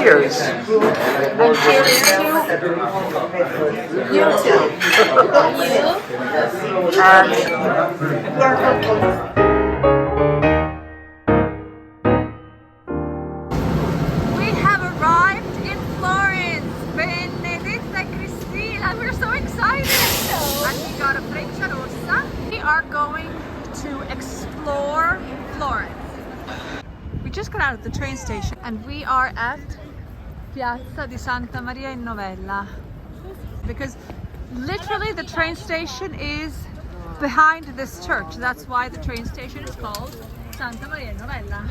cheers. And cheers to you too. We have arrived in Florence. Benedetta and Cristina. We're so excited. And we got a freccia rossa. We are going to explore Florence. We just got out of the train station and we are at Piazza di Santa Maria in Novella. Because literally the train station is behind this church. That's why the train station is called Santa Maria in Novella.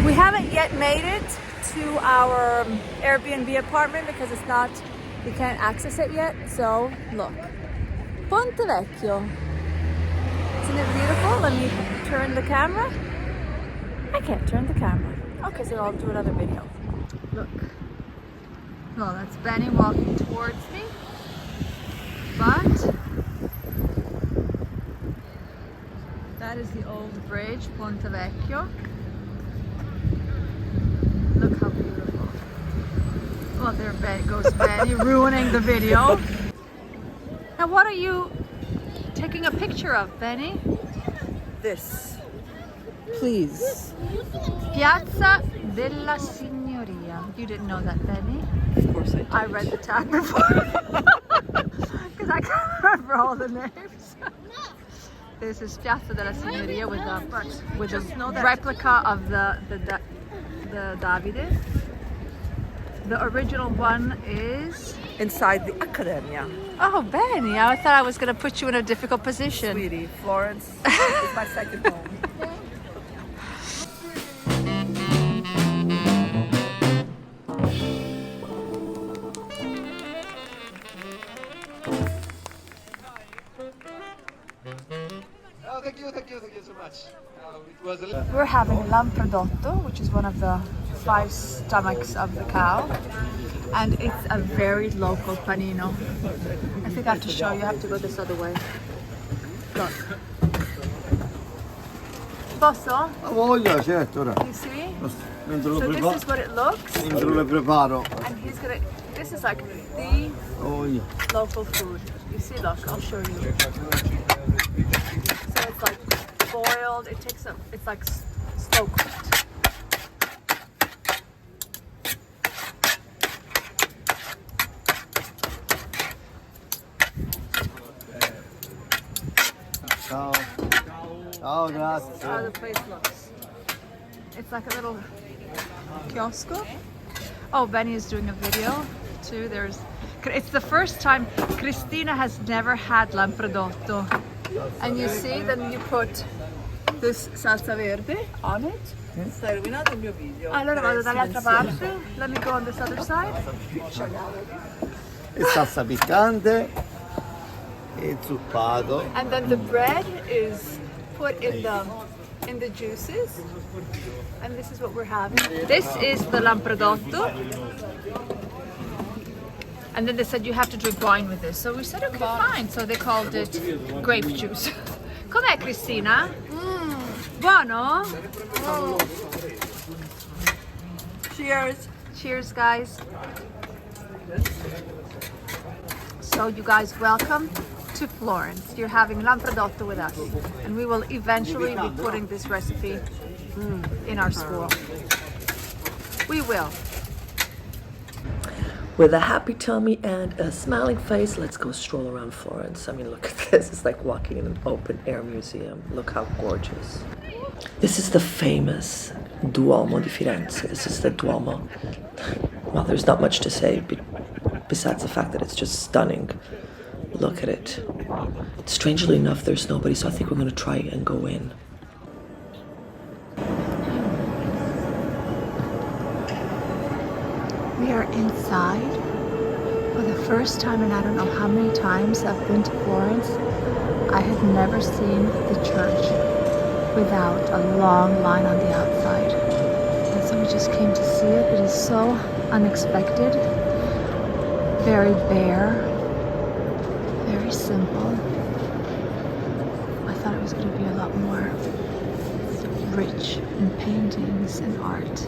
We haven't yet made it to our Airbnb apartment because it's not, we can't access it yet. So look, Ponte Vecchio. Isn't it beautiful? Let me turn the camera. I can't turn the camera. Okay, so I'll do another video. Look. Well, that's Benny walking towards me. But that is the old bridge, Ponte Vecchio. Look how beautiful. Well, there goes Benny ruining the video. Now, what are you taking a picture of, Benny? This. Please. Piazza della Signoria. You didn't know that, Benny? Of course I did. I read the tag before. Because I can't remember all the names. This is Piazza della Signoria with a replica of the Davide. The original one is Inside the Accademia. Oh, Benny, I thought I was going to put you in a difficult position. Sweetie, Florence is my second home. Oh, thank you so much. We're having Lampredotto, which is one of the 5 stomachs of the cow. And it's a very local panino. I think I have to show you. I have to go this other way. Look. Posso? Ha voglia, certo, ora. You see? Mentre lo So this is what it looks. mentre lo preparo. And he's gonna. This is like the Voglia. local food. You see? Look, I'll show you. So it's like boiled. It takes a. It's like slow cooked. Ciao. Ciao, This is how the grazie. place looks. It's like a little kiosco. Oh, Benny is doing a video too. It's the first time Cristina has never had Lampredotto. And you see, then you put this salsa verde on it. Stai rovinando il mio video. Allora vado dall'altra parte. Let me go on this other side. E salsa piccante e zuppato. And then the bread is put in the juices. And this is what we're having. This is the Lampredotto. And then they said you have to drink wine with this. So we said okay, fine. So they called it grape juice. Com'è, Cristina? Buono? Cheers. Cheers, guys. So you guys, welcome to Florence. You're having Lampredotto with us. And we will eventually be putting this recipe in our school. We will. With a happy tummy and a smiling face, let's go stroll around Florence. I mean, look at this. It's like walking in an open air museum. Look how gorgeous. This is the famous Duomo di Firenze. This is the Duomo. Well, there's not much to say besides the fact that it's just stunning. Look at it. Strangely enough, there's nobody, so I think we're going to try and go in. We are inside for the first time, and I don't know how many times I've been to Florence. I had never seen the church without a long line on the outside. And so we just came to see it. It is so unexpected, very bare, very simple. I thought it was going to be a lot more rich in paintings and art.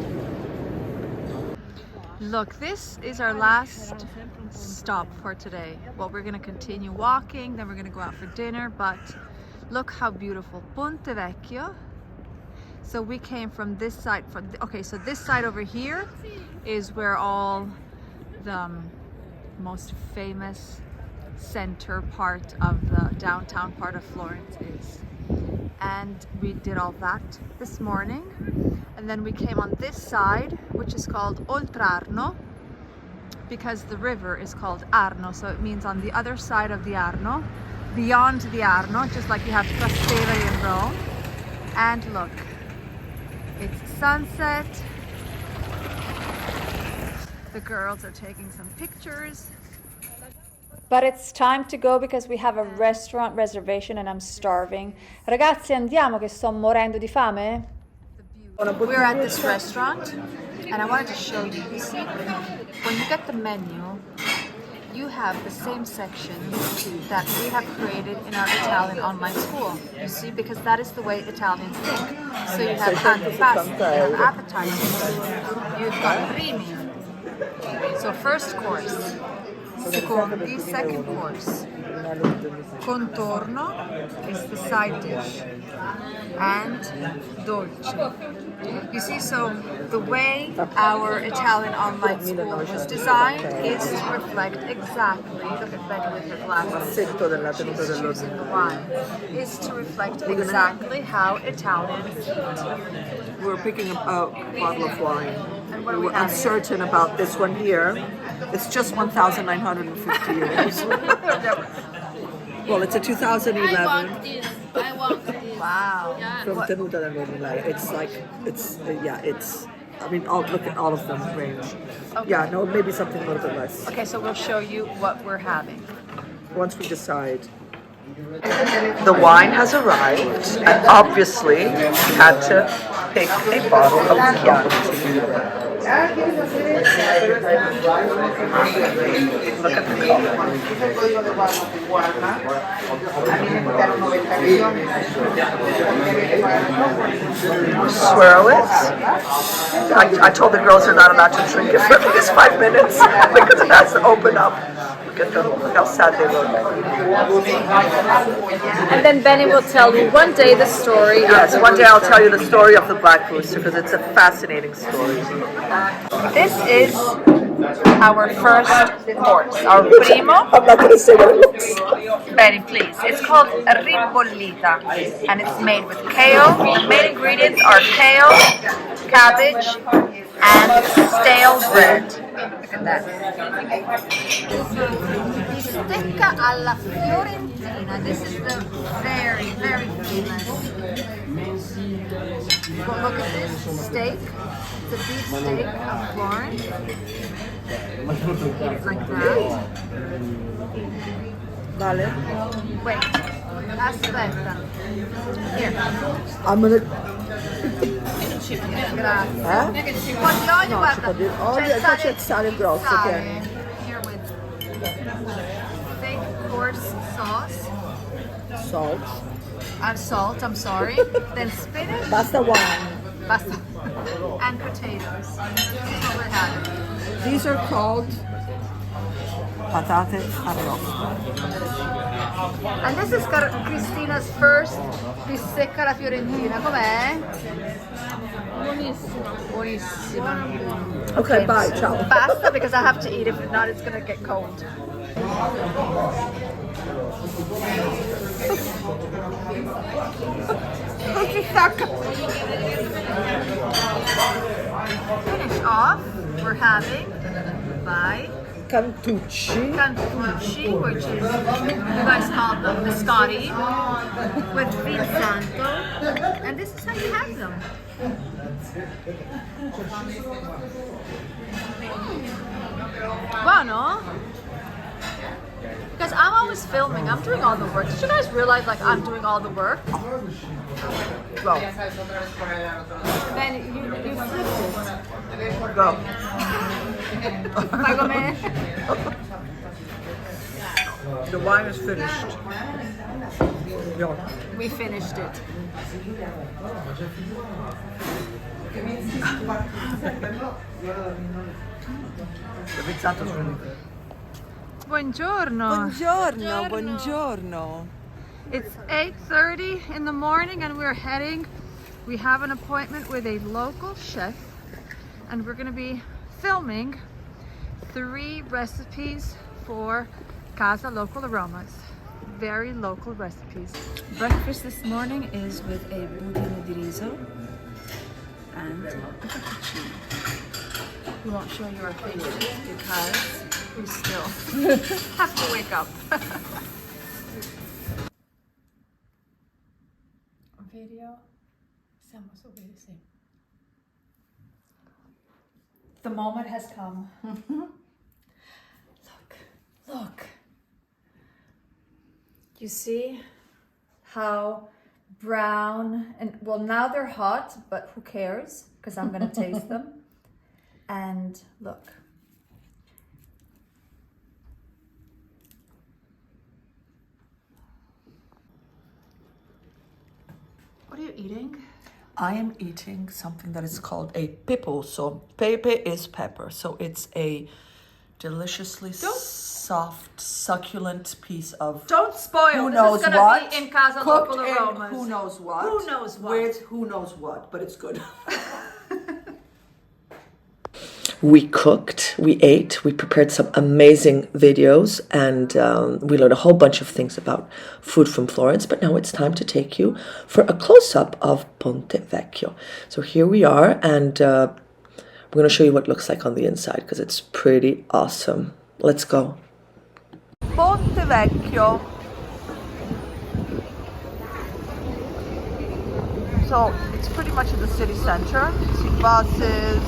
Look, this is our last stop for today. Well, we're gonna continue walking, then we're gonna go out for dinner, but look how beautiful. Ponte Vecchio. So we came from this side, okay, so this side over here is where all the most famous center part of the downtown part of Florence is. And we did all that this morning. And then we came on this side, which is called Oltrarno, because the river is called Arno, so it means on the other side of the Arno, beyond the Arno, just like you have Trastevere in Rome. And look, it's sunset. The girls are taking some pictures. But it's time to go because we have a restaurant reservation and I'm starving. Ragazzi, andiamo che sto morendo di fame. We're at this restaurant and I wanted to show you. You see, when you get the menu, you have the same sections that we have created in our Italian online school. You see, because that is the way Italians think. So you have antipasti, you have appetizers, you've got primi. So first course, secondi, second course. Contorno is the side dish, and dolce. You see, so the way our Italian online school was designed is to reflect exactly, look at Betty with her glasses, she's choosing the wine, is to reflect exactly how Italians eat. We're picking up a bottle of wine. And what are We we were having? uncertain about this one here. It's just 1,950 euros. Well, it's a 2011 I want this. Wow. from What- Tenuta del Romilai. It's like, I mean, look at all of them range. Okay. Yeah, no, maybe something a little bit less. Okay, so we'll show you what we're having. Once we decide. The wine has arrived, and obviously we had to pick a bottle of Chianti. Look at the color. Swirl it. I told the girls they're not allowed to drink it for at least 5 minutes because it has to open up. Look at them, look how sad they look. And then Benny will tell you one day the story. Yes, one day I'll tell you the story of the Black Rooster because it's a fascinating story. This is our first course, our primo. I'm not going to say what it looks. Benny, please. It's called Ribollita, and it's made with kale. The main ingredients are kale, cabbage, and stale bread. Look at that. Bistecca alla Fiorentina. This is the very, very famous. Look at this steak. It's a beef steak of Florence. Eat it like that. Vale. Wait. Aspetta. Here. I'm going to... Grazie. Un po' di olio, No, guarda. un po' di olio e poi c'è il sale grosso, tieni. Here with thick coarse sauce. Salt. Salt, I'm sorry. Then spinach. Basta wine. Basta. And potatoes. This is what we're having. These are called patate arrosto. And this is Christina's first bistecca alla Fiorentina. Com'è? Buonissima. Okay, bye, ciao. Basta, because I have to eat. If not, it's gonna get cold. Finish off, we're having Cantucci. cantucci, which is, you guys call them biscotti, with Vin Santo, and this is how you have them. Buono? Because I'm always filming, I'm doing all the work. Did you guys realize like I'm doing all the work? Go. Then you flipped it. Go. Fai come? The wine is finished. Yeah. We finished it. The Vin Santo is really good. Buongiorno. Buongiorno, buongiorno. It's 8:30 in the morning and we're heading. We have an appointment with a local chef and we're going to be filming 3 recipes for Casa Local Aromas. Very local recipes. Breakfast this morning is with a budino di riso and a cappuccino. We won't show you our faces because we still Have to wake up. video. Siamo so busy. The moment has come. Look. You see how brown and well now they're hot, but who cares? Because I'm gonna taste them. And look. What are you eating? I am eating something that is called a piposo. Pepe is pepper, so it's a deliciously soft, succulent piece of Don't spoil. who This knows is gonna what. be in Casa Cooked Local in Aromas. who knows what. Who knows what. With who knows what, but it's good. We cooked, we ate, we prepared some amazing videos, and we learned a whole bunch of things about food from Florence. But now it's time to take you for a close-up of Ponte Vecchio. So here we are, and we're going to show you what it looks like on the inside because it's pretty awesome. Let's go. Ponte Vecchio. So it's pretty much in the city center. You see buses.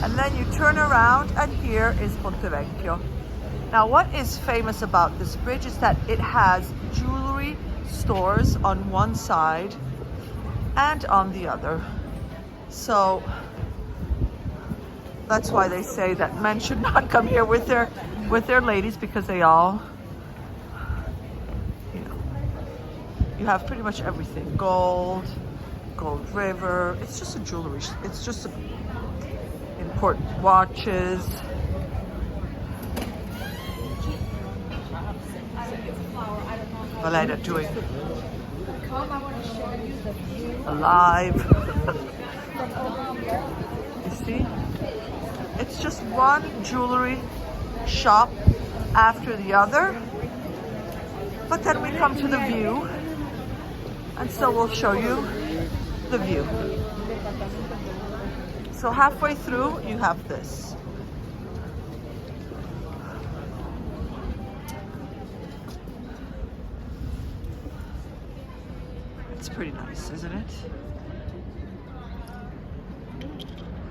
And then you turn around and here is Ponte Vecchio. Now what is famous about this bridge is that it has jewelry stores on one side and on the other. So that's why they say that men should not come here with their ladies because they all, you know, you have pretty much everything. Gold river. It's just a jewelry. It's just important watches. Valeria doing alive. You see? It's just one jewelry shop after the other. But then we come to the view. And so we'll show you the view. So halfway through, you have this. It's pretty nice, isn't it?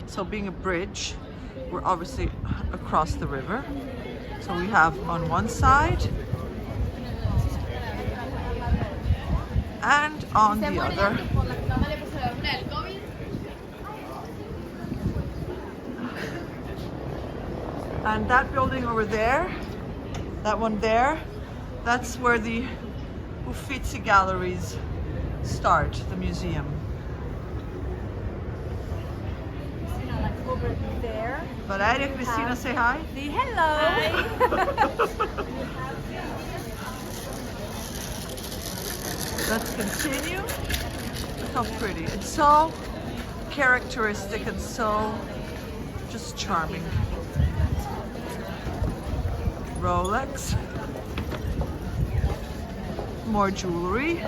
So being a bridge, we're obviously across the river. So we have on one side and on the other. And that building over there, that one there, that's where the Uffizi galleries start, the museum. Over there. Valeria, Cristina, say hi. Hello. Let's continue. Look how pretty. It's so characteristic and so just charming. Rolex. More jewelry.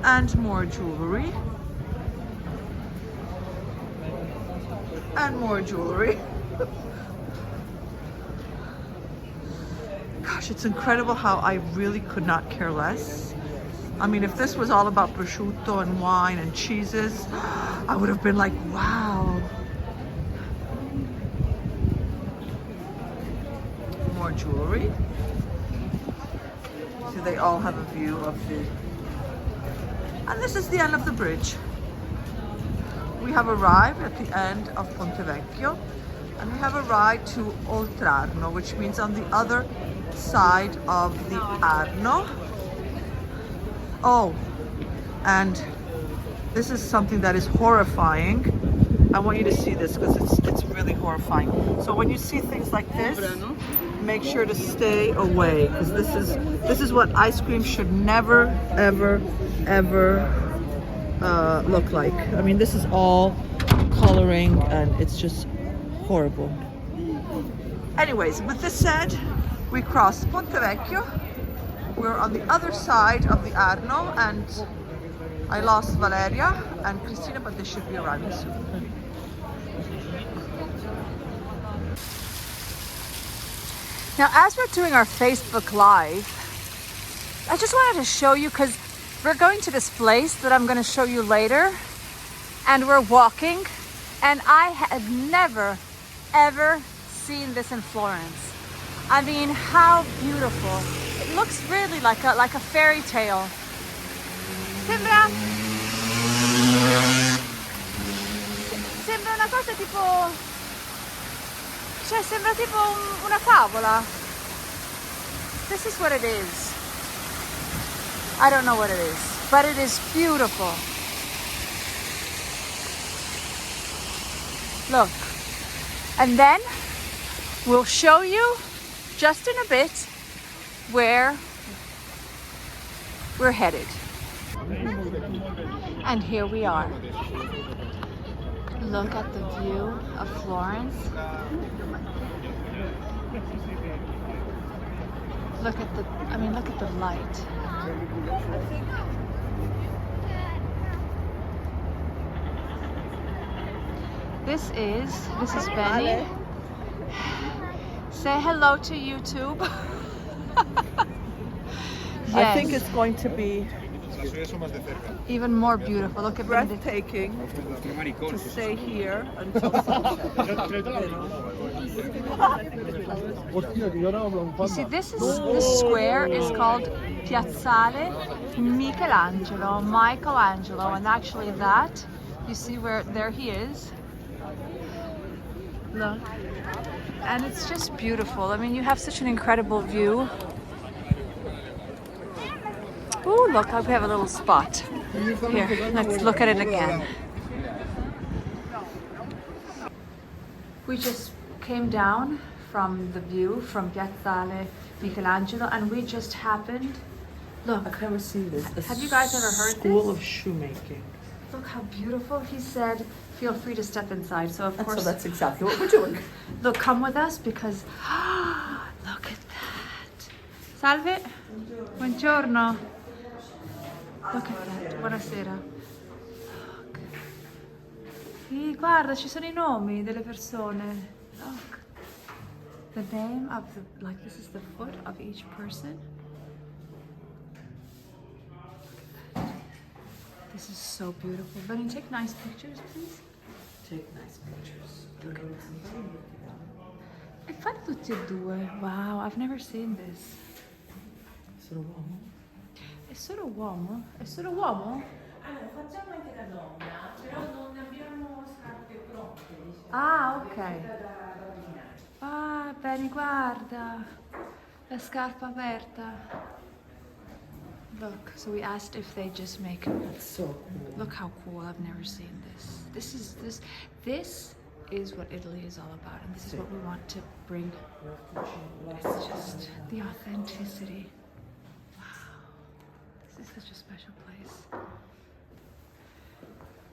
And more jewelry. And more jewelry. Gosh, it's incredible how I really could not care less. I mean, if this was all about prosciutto and wine and cheeses, I would have been like, wow. More jewelry. So they all have a view of the... And this is the end of the bridge. We have arrived at the end of Ponte Vecchio, and we have arrived to Oltrarno, which means on the other side of the Arno. Oh, and This is something that is horrifying. I want you to see this because it's really horrifying. So when you see things like this, make sure to stay away, because this is what ice cream should never, ever, ever look like. I mean, this is all coloring and it's just horrible. Anyways, with this said, we crossed Ponte Vecchio. We're on the other side of the Arno, and I lost Valeria and Christina, but they should be arriving soon. Now, as we're doing our Facebook Live, I just wanted to show you, because we're going to this place that I'm going to show you later, and we're walking, and I had never, ever seen this in Florence. I mean, how beautiful. It looks really like a fairy tale. Sembra una cosa tipo, cioè sembra tipo una favola. This is what it is. I don't know what it is, but it is beautiful. Look. And then we'll show you just in a bit where we're headed. And here we are. Look at the view of Florence. Look at the light. This is Benny. Say hello to YouTube. Yes. I think it's going to be even more beautiful. Look at Beneditta. breathtaking to stay here until sunset. You see, this square is called Piazzale Michelangelo, and actually that, you see where there he is. Look. And it's just beautiful. I mean, you have such an incredible view. Oh, look, we have a little spot. Here, let's look at it again. We just came down from the view from Piazzale Michelangelo, and we just happened. Look, I've never seen this. Have you guys ever heard School this? of shoemaking. Look how beautiful. He said, feel free to step inside. So of course, So that's exactly what we're doing. look, come with us because look at that. Salve. Buongiorno. Look at that. Buonasera. Look. Sì, guarda, ci sono I nomi delle persone. Look. The name of this is the foot of each person. This is so beautiful. Benny, take nice pictures, please. Take nice pictures. Look at that. E fate tutti e due. Wow, I've never seen this. Solo uomo? È solo uomo? È solo uomo? Allora, facciamo anche la donna, però non abbiamo scarpe pronte, diciamo. Ah, ok. Ah, Benny, guarda. La scarpa aperta. Look, so we asked if they just make. That's so cool. Look how cool! I've never seen this. This is what Italy is all about, and this is what we want to bring. It's just the authenticity. Wow, this is such a special place.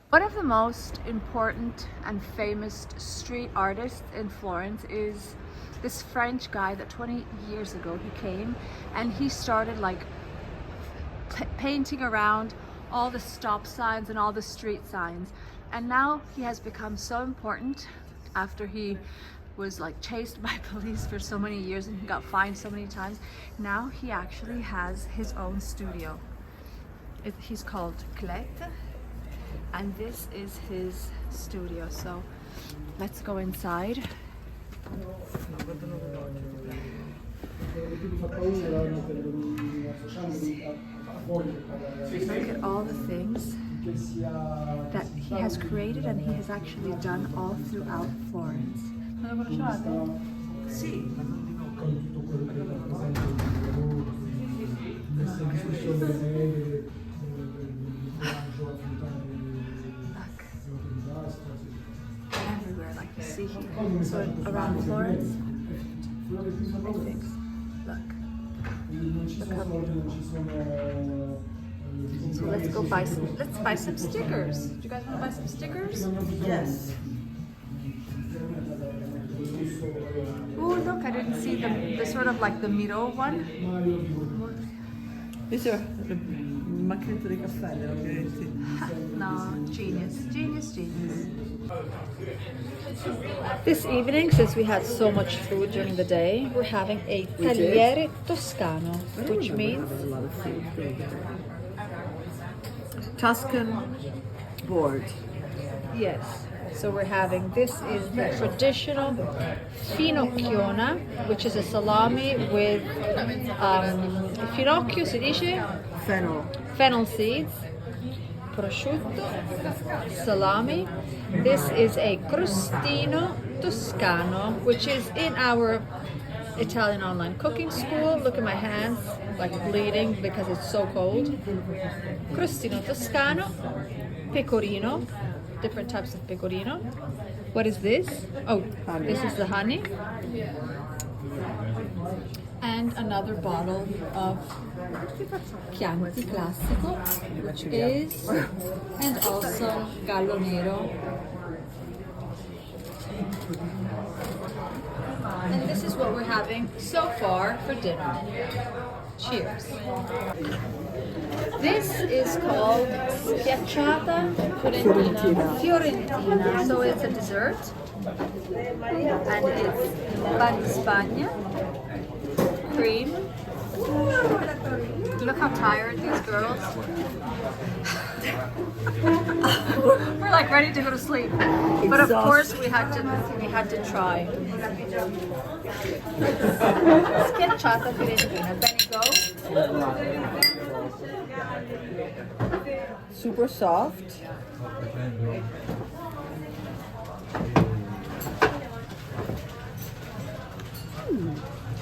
One of the most important and famous street artists in Florence is this French guy that 20 years ago he came and he started like painting around all the stop signs and all the street signs, and now he has become so important after he was like chased by police for so many years and he got fined so many times. Now he actually has his own studio. He's called Clette, and this is his studio. So let's go inside. Look at all the things that he has created and he has actually done all throughout Florence. Non lo conoscevate? Sì. So around Florence, I think. Look how beautiful. So let's go buy some. Let's buy some stickers. Do you guys want to buy some stickers? Yes. Oh, look! I didn't see the sort of like the Miro one. These are the macchinette di caffè, le macchinette. No, genius, genius, genius. This evening, since we had so much food during the day, we're having a Tagliere toscano, which means Tuscan board. yes. So we're having, this is the traditional finocchiona, which is a salami with finocchio, si dice? Fennel. Fennel seeds, prosciutto, salami. This is a crostino toscano, which is in our Italian online cooking school. Look at my hands, like bleeding because it's so cold. Crostino toscano, pecorino, different types of pecorino. What is this? Oh, this is the honey. And another bottle of Chianti Classico, which is, and also Gallo Nero. And this is what we're having so far for dinner. Cheers. This is called schiacciata Fiorentina. So it's a dessert. And it's pan di Spagna, cream. Look how tired these girls. We're like ready to go to sleep. But of course we had to try. Schiacciata Fiorentina. Benny, go. Super soft.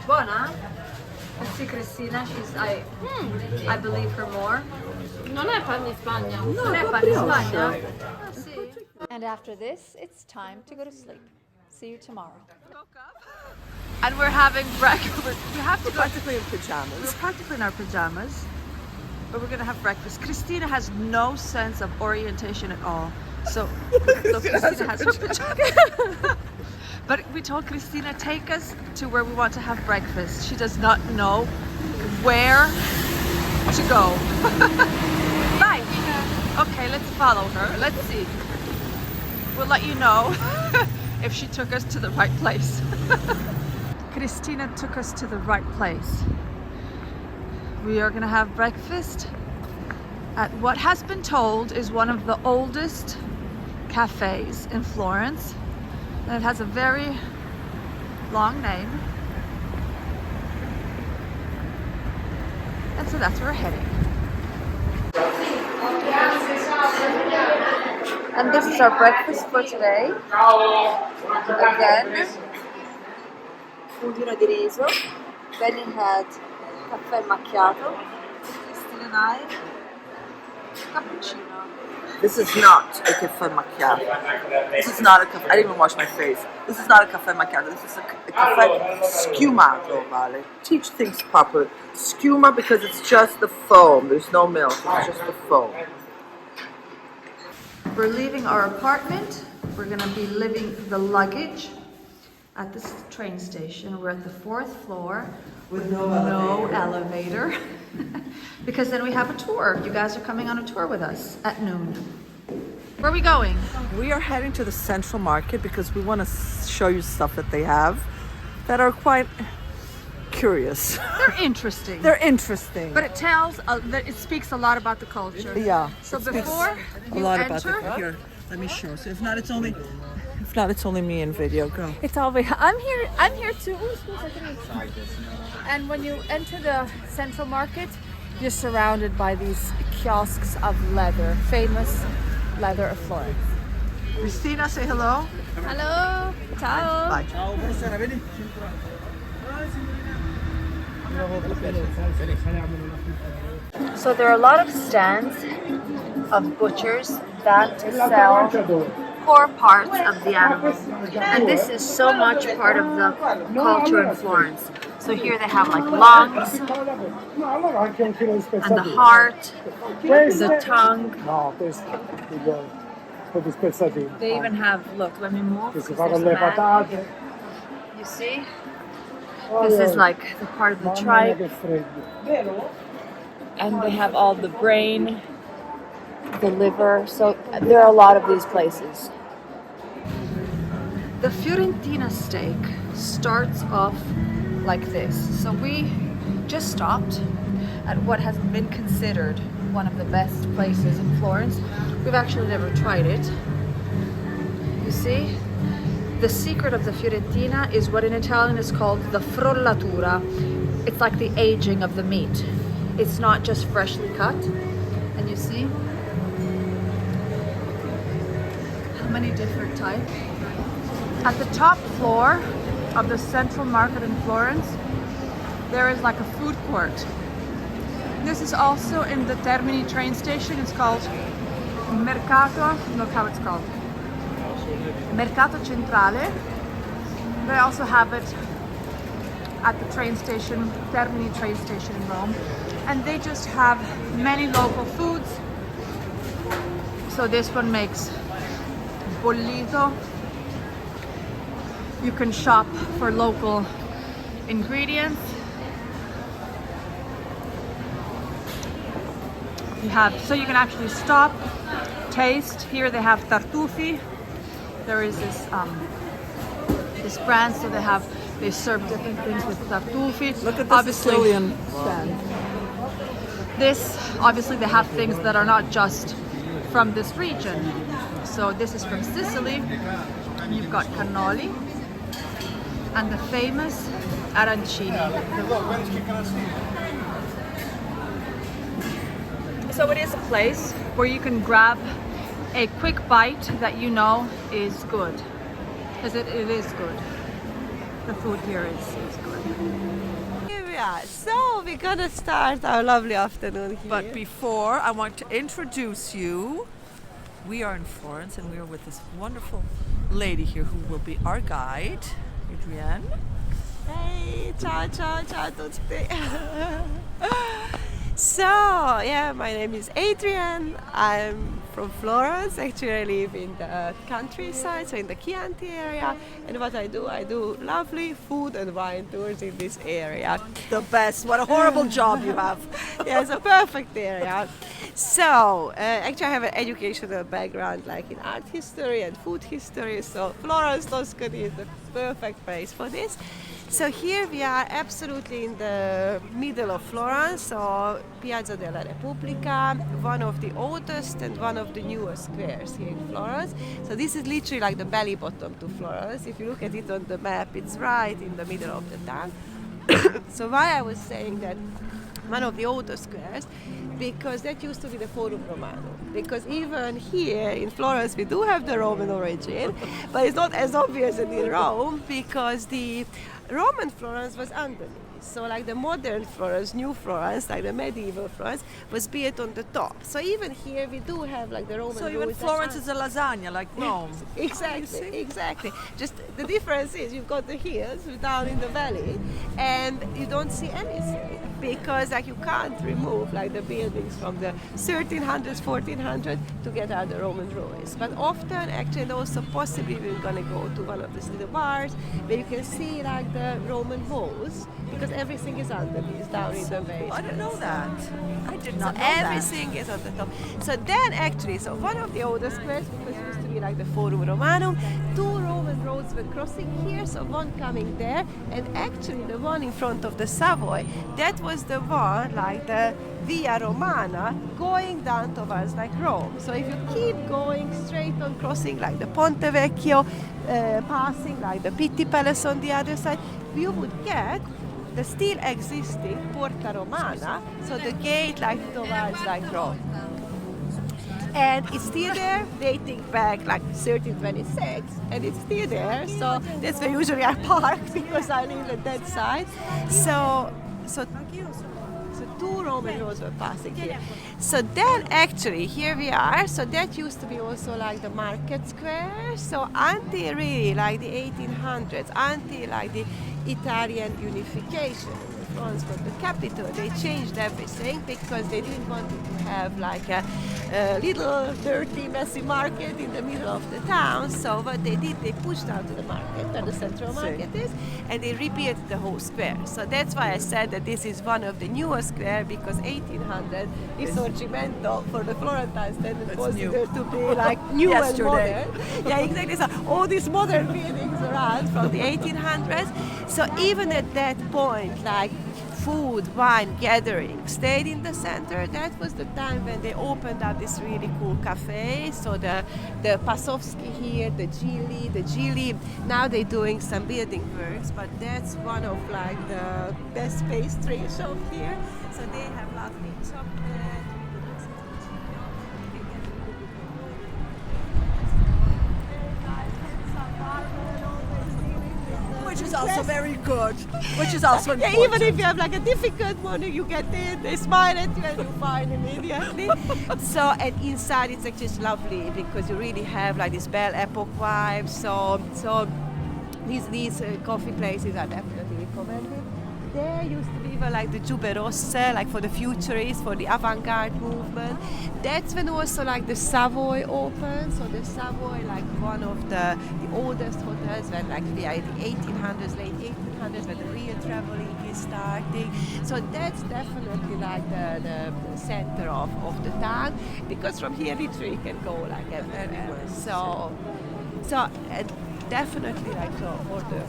Buona? Let's see Cristina, I believe her more. Non è pan di Spagna. Non è pan di Spagna? Ah, sì. And after this, it's time to go to sleep. See you tomorrow. And we're having breakfast. We have to go. Practically in pajamas. We're practically in our pajamas, but we're gonna have breakfast. Christina has no sense of orientation at all. So Christina has her pajamas. But we told Christina, take us to where we want to have breakfast. She does not know where to go. Bye. Okay, let's follow her. Let's see. We'll let you know if she took us to the right place. Christina took us to the right place. We are gonna have breakfast at what has been told is one of the oldest cafes in Florence. And it has a very long name. And so that's where we're heading. And this is our breakfast for today. Again, Budino di riso. Then you had caffè macchiato. Christine and I, cappuccino. This is not a caffè macchiato. This is not a caffè. I didn't even wash my face. This is not a caffè macchiato. This is a caffè schiumato, Vale. Teach things properly. Schiuma because it's just the foam. There's no milk. It's just the foam. We're leaving our apartment. We're going to be leaving the luggage at this train station. We're at the 4th floor with no elevator. Because then we have a tour. You guys are coming on a tour with us at noon. Where are we going? We are heading to the Central Market because we want to show you stuff that they have that are quite curious. They're interesting. They're interesting. But it it speaks a lot about the culture. Yeah. So it speaks before a you lot enter, about here. Let me show. So if not, it's only me in video. Go. it's always I'm here too. And when you enter the Central Market, you're surrounded by these kiosks of leather, famous leather of Florence. Christina, say hello. Hello, ciao. Bye. So there are a lot of stands of butchers that sell core parts of the animal. And this is so much part of the culture in Florence. So here they have like lungs, and the heart, the tongue. They even have, look, let me move. You see? This is like the part of the tripe. And they have all the brain, the liver. So there are a lot of these places. The Fiorentina steak starts off like this. So we just stopped at what has been considered one of the best places in Florence. We've actually never tried it. You see? The secret of the Fiorentina is what in Italian is called the frollatura. It's like the aging of the meat. It's not just freshly cut. And you see how many different types. At the top floor of the central market in Florence, there is like a food court. This is also in the Termini train station. It's called Mercato, look how it's called. Mercato Centrale. They also have it at the train station, Termini train station in Rome. And they just have many local foods. So this one makes bollito. You can shop for local ingredients. So you can actually stop, taste. Here they have tartufi. There is this brand, so they serve different things with tartufi. Look at the Sicilian stand. This, obviously they have things that are not just from this region. So this is from Sicily. You've got cannoli and the famous arancini. So it is a place where you can grab a quick bite that you know is good. Because it is good. The food here is good. Here we are. So we're gonna start our lovely afternoon here. But before, I want to introduce you. We are in Florence and we are with this wonderful lady here who will be our guide, Adrienne. Hey, ciao, ciao, ciao a tutti. So, yeah, my name is Adrienne. I'm from Florence. Actually, I live in the countryside, so in the Chianti area. And what I do lovely food and wine tours in this area. The best. What a horrible job you have. Yeah, it's a perfect area. So, actually I have an educational background like in art history and food history. So Florence, Tuscany is the perfect place for this. So here we are absolutely in the middle of Florence, so Piazza della Repubblica, one of the oldest and one of the newest squares here in Florence. So this is literally like the belly bottom to Florence. If you look at it on the map, it's right in the middle of the town. So why I was saying that one of the oldest squares, because that used to be the Forum Romanum. Because even here in Florence we do have the Roman origin, but it's not as obvious as in Rome, because the Roman Florence was underneath. So like the modern Florence, new Florence, like the medieval Florence, was built on the top. So even here we do have like the Roman. So even Florence is a lasagna like Rome. Exactly. Just the difference is you've got the hills down in the valley, and you don't see anything because like you can't remove like the buildings from the 1300s, 1400s to get out the Roman ruins. But often, actually, and also possibly we're gonna go to one of these little bars where you can see like the Roman walls, because everything is underneath, down in the basement. I didn't know that. I did not know Everything is on the top. So then actually, so one of the oldest squares, because it used to be like the Forum Romanum, two Roman roads were crossing here, so one coming there, and actually the one in front of the Savoy, that was the one like the Via Romana going down towards like Rome. So if you keep going straight on, crossing like the Ponte Vecchio, passing like the Pitti Palace on the other side, you would get the still existing Porta Romana, so the gate like towards like Rome. And it's still there, dating back like 1326, and it's still there. So that's where usually I park because I live at that side. So So 2 Roman roads were passing here. So then actually here we are. So that used to be also like the market square. So until really like the 1800s, until like the Italian unification, Florence got the capital, they changed everything because they didn't want it to have like a little dirty messy market in the middle of the town. So what they did, they pushed out to the market where the central market is, and they rebuilt the whole square. So that's why I said that this is one of the newest square, because 1800 Risorgimento for the Florentines then it was considered to be like new and modern. Yeah, exactly. So all these modern buildings around from the 1800s. So even at that point, like food, wine, gathering stayed in the center. That was the time when they opened up this really cool cafe. So the Pasowski here, the Gili. Now they're doing some building works, but that's one of like the best pastry shop here. So they have lovely chocolate. Which is also very good. Which is also important. Even if you have like a difficult morning, you get in, they smile at you and you find immediately. So, and inside it's like just lovely because you really have like this Belle Epoque vibe. So these coffee places are definitely recommended. There used to be even like the Giube Rosse, like for the futurists, for the avant-garde movement. That's when also like the Savoy opened. So the Savoy, like one of the oldest hotels, when like the 1800s, late 1800s, when the real traveling is starting. So that's definitely like the center of the town, because from here literally you can go like everywhere. So definitely like for the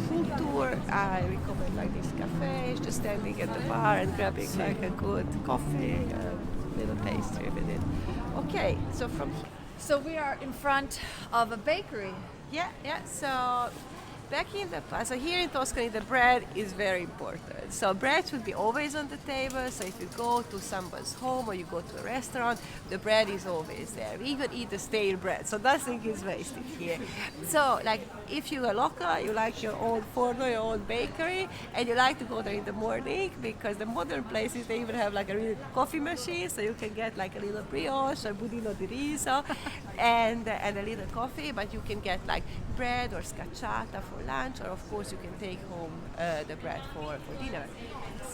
food tour, I recommend like these cafes, just standing at the bar and grabbing like a good coffee, a little pastry with it. Okay, so from here. So we are in front of a bakery. Yeah. So back in the past, so here in Tuscany, the bread is very important. So bread should be always on the table. So if you go to someone's home or you go to a restaurant, the bread is always there. We even eat the stale bread, so nothing is wasted here. So like if you're a local, you like your own forno, your own bakery, and you like to go there in the morning, because the modern places, they even have like a real coffee machine, so you can get like a little brioche or budino di riso and a little coffee, but you can get like bread or schiacciata for lunch, or of course you can take home the bread for dinner.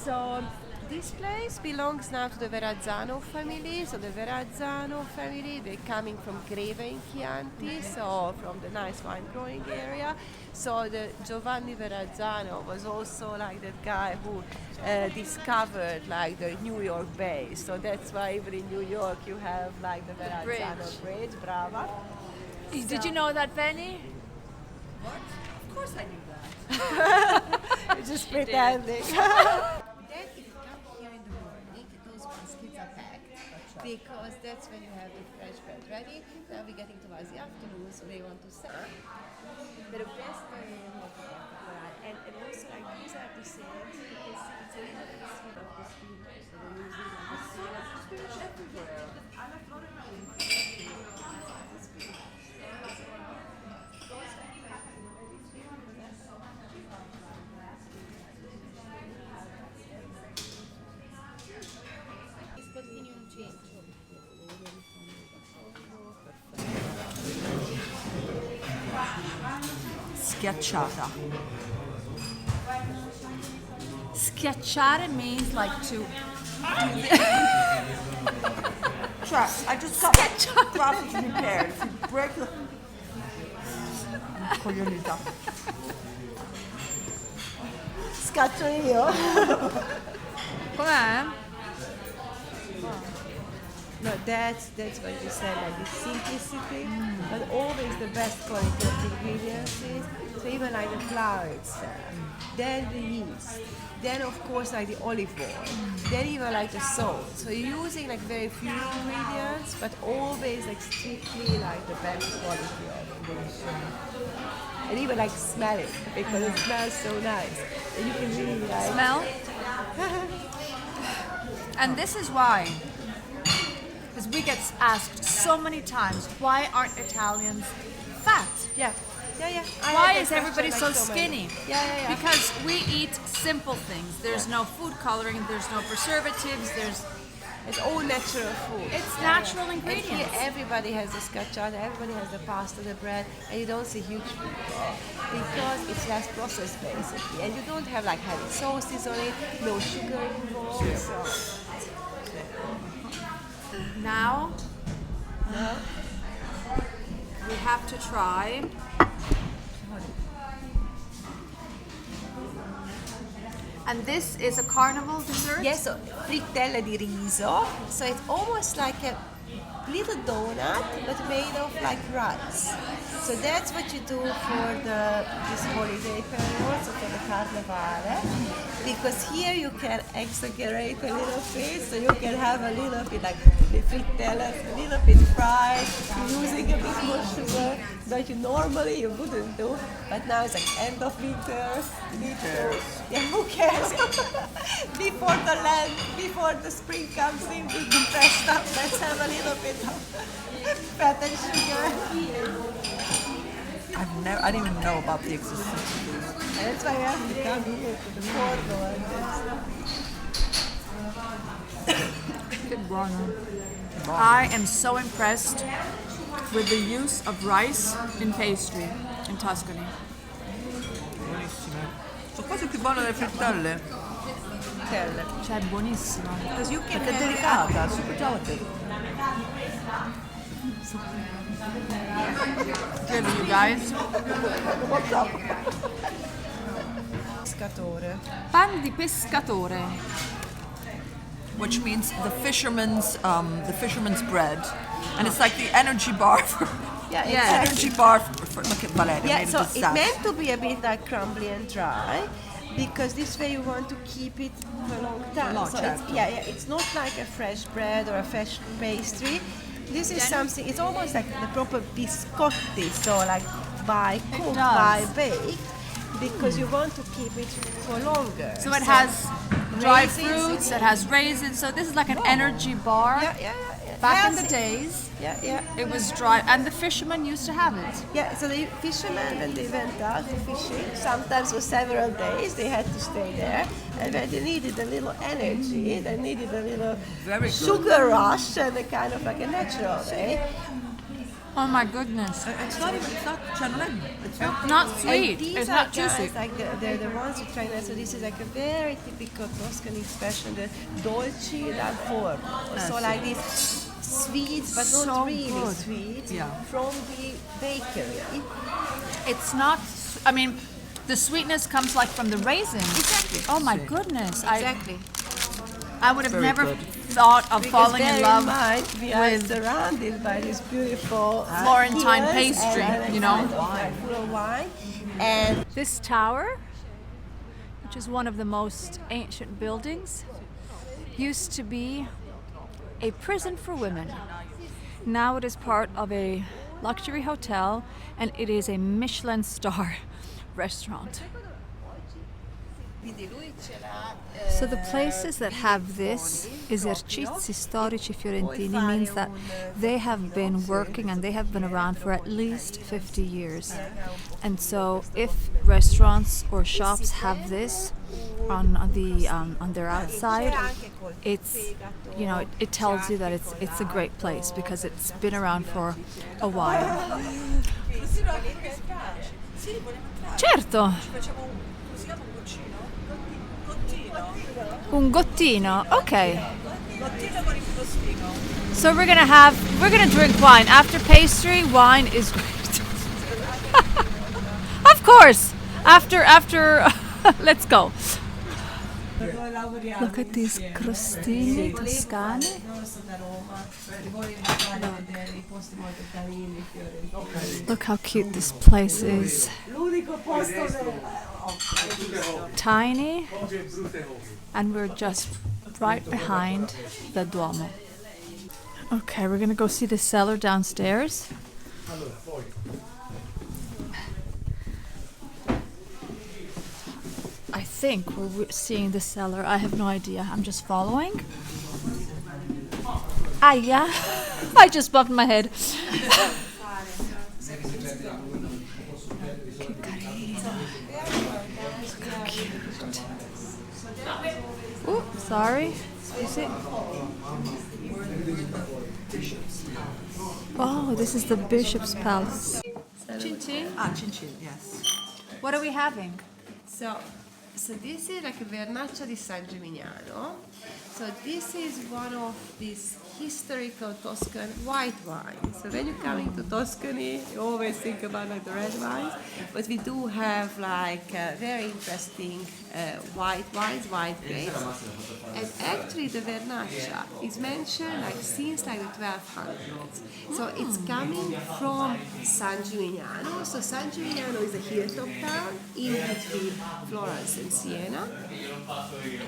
So this place belongs now to the Verrazzano family. So the Verrazzano family, they're coming from Greve in Chianti, so from the nice wine growing area. So the Giovanni Verrazzano was also like that guy who discovered like the New York Bay. So that's why even in New York you have like the Verrazzano Bridge. Brava. Did you know that, Benny? What? Of course I knew that. You're just pretending. Then if you come here in the morning, those baskets are packed, because that's when you have the fresh bread ready. Now we're getting towards the afternoon, so they want to sell. But the best way and also like these are the same. You can see it's a little bit sweet of the spinach. So they're using like the spinach everywhere. Schiacciata. Schiacciare means like to. Try. I just got graphics prepared. If you break the coglionita. Scaccio io. Com'è? No, that's what you said, like the simplicity, but always the best quality of the ingredients is. So even like the flour itself, then the yeast, then of course like the olive oil, then even like the salt. So you're using like very few ingredients, but always like strictly like the best quality of ingredients. And even like smell it, because it smells so nice. And you can really like Smell? And this is why. Because we get asked so many times, why aren't Italians fat? Yeah. Why is everybody so skinny? Yeah. Because we eat simple things. There's no food coloring, there's no preservatives, It's all natural food. it's natural And here ingredients. everybody has the schiacciata, everybody has the pasta, the bread, and you don't see huge people because it's less processed basically. And you don't have like heavy sauces on it, no sugar involved. So Now we have to try and this is a carnival dessert? yes, so frittelle di riso. So it's almost like a little donut, but made of like rice. So that's what you do for this holiday period, so for the carnivale. Because here you can exaggerate a little bit, so you can have a little bit like the frittelle, a little bit fried, using a bit more sugar that you normally you wouldn't do. But now it's like end of winter. Yeah, who cares? Before the spring comes in, we can dress up. Let's have a little bit of fat and sugar. I didn't even know about the existence of these. And that's why we have to come here to the Porto and I am so impressed with the use of rice in pastry in Tuscany. Buonissime. Sono quasi più buone delle frittelle. Cioè, buonissimo. because you can Perché è have delicata, super delicate. Really, you guys. pescatore. Pan di pescatore. Which means the fisherman's bread. And it's like the energy bar for Yeah, Yeah. energy bar for look at Valeria. Yeah, made so of it's this meant to be a bit like crumbly and dry, because this way you want to keep it for a long time. long So time. it's not like a fresh bread or a fresh pastry. This is something. It's almost like the proper biscotti, so like by cooked, does. by baked, because you want to keep it for longer. So it has dry raisins, fruits, it has raisins, so this is like an energy bar. Yeah. Back in the Healthy. days, Yeah. it was dry, and the fishermen used to have it. Yeah, so the fishermen, when they went out to fishing, sometimes for several days, they had to stay there. And when they needed a little energy, they needed a little Very good. sugar rush and a kind of like a natural way. Oh my goodness. It's not cioè non è, it's not Not And sweet. these It's are not too guys, sweet. like they're the ones who try that. So this is like a very typical Tuscan expression, the dolci dal forno. So like these sweets, but not So really good. sweet, Yeah. from the bakery. It's not, I mean, the sweetness comes like from the raisins. Exactly. Oh my goodness. Exactly. I would have Very never good. thought of Because falling bear in love mind, we are with surrounded by this beautiful Florentine hills pastry, and you know. full of wine. And this tower, which is one of the most ancient buildings, used to be a prison for women. Now it is part of a luxury hotel, and it is a Michelin star restaurant. So the places that have this, esercizi storici fiorentini, means that they have been working and they have been around for at least 50 years. And so if restaurants or shops have this on their outside, it's, you know, it tells you that it's a great place because it's been around for a while. Certo. Un gottino, okay. So we're gonna drink wine. After pastry, wine is great. Of course. After let's go. Look at these crostini toscane. Look how cute this place is. Tiny, and we're just right behind the Duomo. Okay, we're gonna go see the cellar downstairs. I think we're seeing the cellar. I have no idea. I'm just following. Ah, yeah. I just bumped my head. che carino. Look how cute. Oh, sorry. Is it? Oh, this is the Bishop's Palace. Chin chin. Ah, chin chin, yes. What are we having? So this is like a vernaccia di San Gimignano. So this is one of these historical Toscan white wines. So when you're coming to Tuscany, you always think about like the red wines, but we do have like very interesting white wines, white grapes. And actually the vernaccia is mentioned like since like the 1200s. So it's coming from San Gimignano. So San Gimignano is a hilltop town in between Florence and Siena.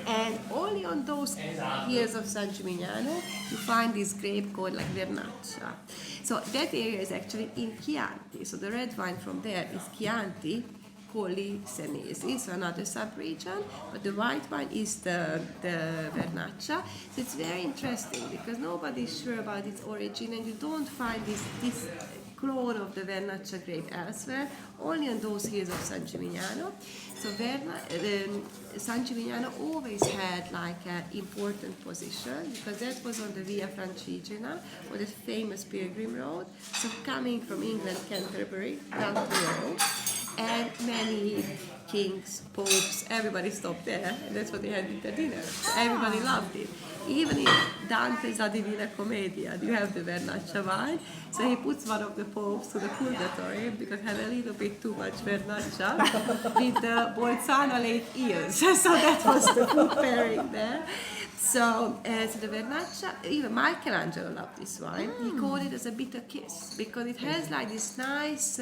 And only on those hills of San Gimignano you find this grape called like vernaccia. So that area is actually in Chianti. So the red wine from there is Chianti Colli Senesi, so another sub-region, but the white wine is the vernaccia. So it's very interesting because nobody's sure about its origin, and you don't find this clone of the vernaccia grape elsewhere, only on those hills of San Gimignano. So San Gimignano always had like an important position because that was on the Via Francigena, or the famous pilgrim road. So coming from England, Canterbury, down to Rome, and many kings, popes, everybody stopped there, and that's what they had with their dinner. So everybody loved it. Even in Dante's La Divina Commedia, you have the vernaccia wine. So he puts one of the popes to the purgatory because had a little bit too much vernaccia with the Bolzano lake eels. So that was the food pairing there. So the vernaccia, even Michelangelo loved this wine. He called it as a bitter kiss because it has like this nice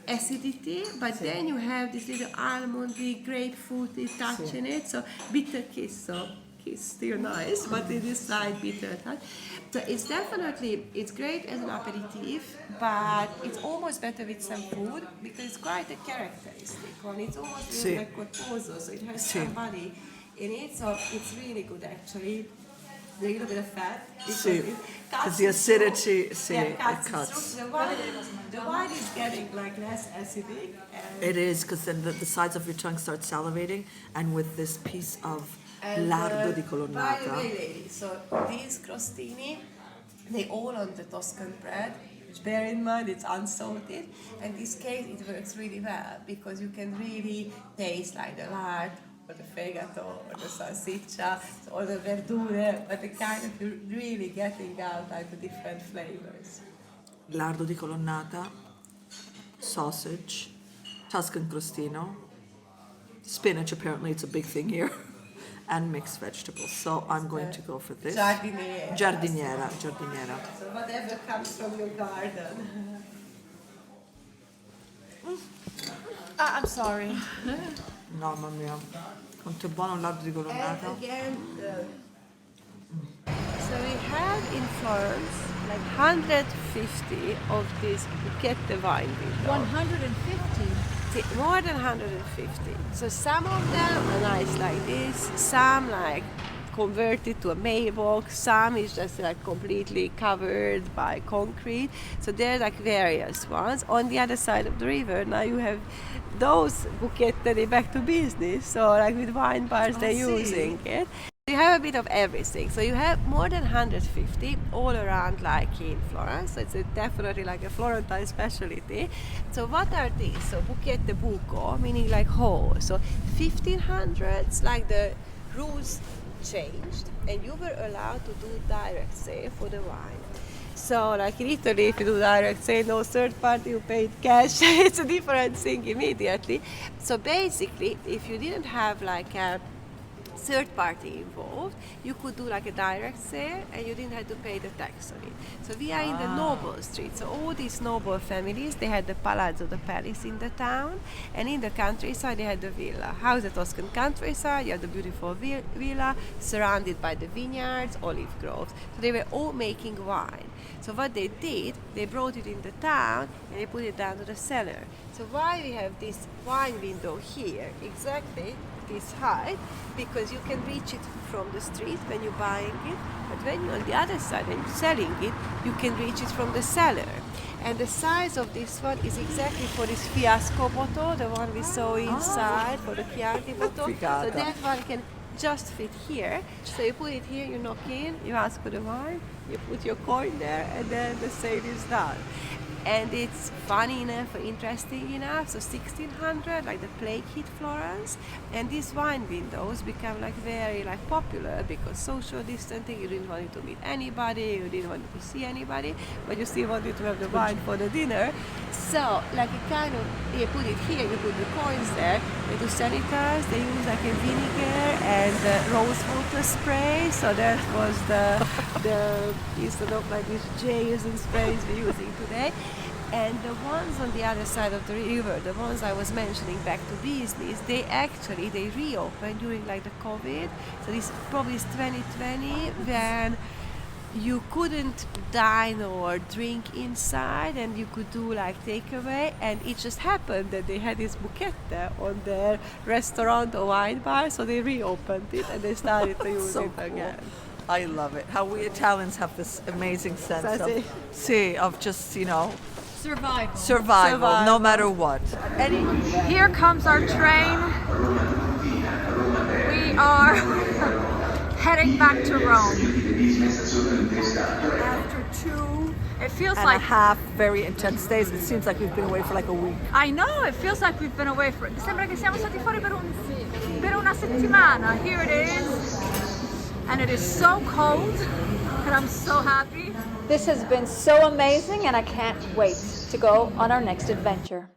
acidity, but then you have this little almondy, grapefruity touch in it. So bitter kiss. So it's still nice, but it is slight bitter touch. So it's great as an aperitif, but it's almost better with some food because it's quite a characteristic one. It's almost really like corposo, so it has some body in it, so it's really good actually. A little bit of fat. Because the acidity, it cuts. The wine is getting like less acidic. It is, because then the sides of your tongue start salivating, and with this piece of lardo di By the colonnata. way, ladies, so these crostini, they all on the Tuscan bread, which bear in mind it's unsalted. And in this case, it works really well because you can really taste like the lard, or the fegato, or the salsiccia, or the verdure, but the kind of really getting out like the different flavors. Lardo di colonnata, sausage, Tuscan crostino, spinach, apparently it's a big thing here, and mixed vegetables. So I'm going to go for this. Giardiniera. Giardiniera. So whatever comes from your garden. I'm sorry. Mamma mia, quanto è buono il lardo di colonnata. And again, so we have in Florence like 150 of these Buchette wine windows. 150. More than 150. So some of them are nice like this, some like converted to a mailbox, some is just like completely covered by concrete. So there are like various ones. On the other side of the river, now you have those Buchette back to business. So like with wine bars, they're using it. You have a bit of everything. So you have more than 150 all around like in Florence. So it's definitely like a Florentine specialty. So what are these? So Buchette buco, meaning like whole. So 1500s, like the rules changed and you were allowed to do direct sale for the wine. So like in Italy, if you do direct sale, no third party, you paid cash. It's a different thing immediately. So basically, if you didn't have like a third party involved, you could do like a direct sale and you didn't have to pay the tax on it. So we are in the noble street. So all these noble families, they had the palazzo, the palace in the town, and in the countryside they had the villa. How's the Tuscan countryside? You have the beautiful villa surrounded by the vineyards, olive groves. So they were all making wine. So what they did, they brought it in the town and they put it down to the cellar. So why we have this wine window here, exactly this height, because you can reach it from the street when you're buying it, but when you're on the other side and selling it, you can reach it from the cellar. And the size of this one is exactly for this fiasco bottle, the one we saw inside for the Chianti bottle. So that one can just fit here. So you put it here, you knock in, you ask for the wine, you put your coin there, and then the sale is done. And it's funny enough, interesting enough. So 1600, like the plague hit Florence, and these wine windows become like very like popular because social distancing. You didn't want to meet anybody, you didn't want to see anybody, but you still wanted to have the wine for the dinner. So like a kind of, you put it here, you put the coins there. They do sanitize. They use like a vinegar and rose water spray. So that was the instead of like these J's and sprays we're using today. And the ones on the other side of the river, the ones I was mentioning back to business, they reopened during like the COVID. So this probably is 2020 when you couldn't dine or drink inside and you could do like takeaway, and it just happened that they had this buchetta on their restaurant or wine bar, so they reopened it and they started to use it again. I love it. How we Italians have this amazing sense of just, survival, no matter what. Here comes our train. We are heading back to Rome. After 2 It feels and like a half very intense days, it seems like we've been away for like a week. I know, it feels like we've been away for. Sembra che siamo stati fuori per una settimana. Here it is. And it is so cold, and I'm so happy. This has been so amazing, and I can't wait to go on our next adventure.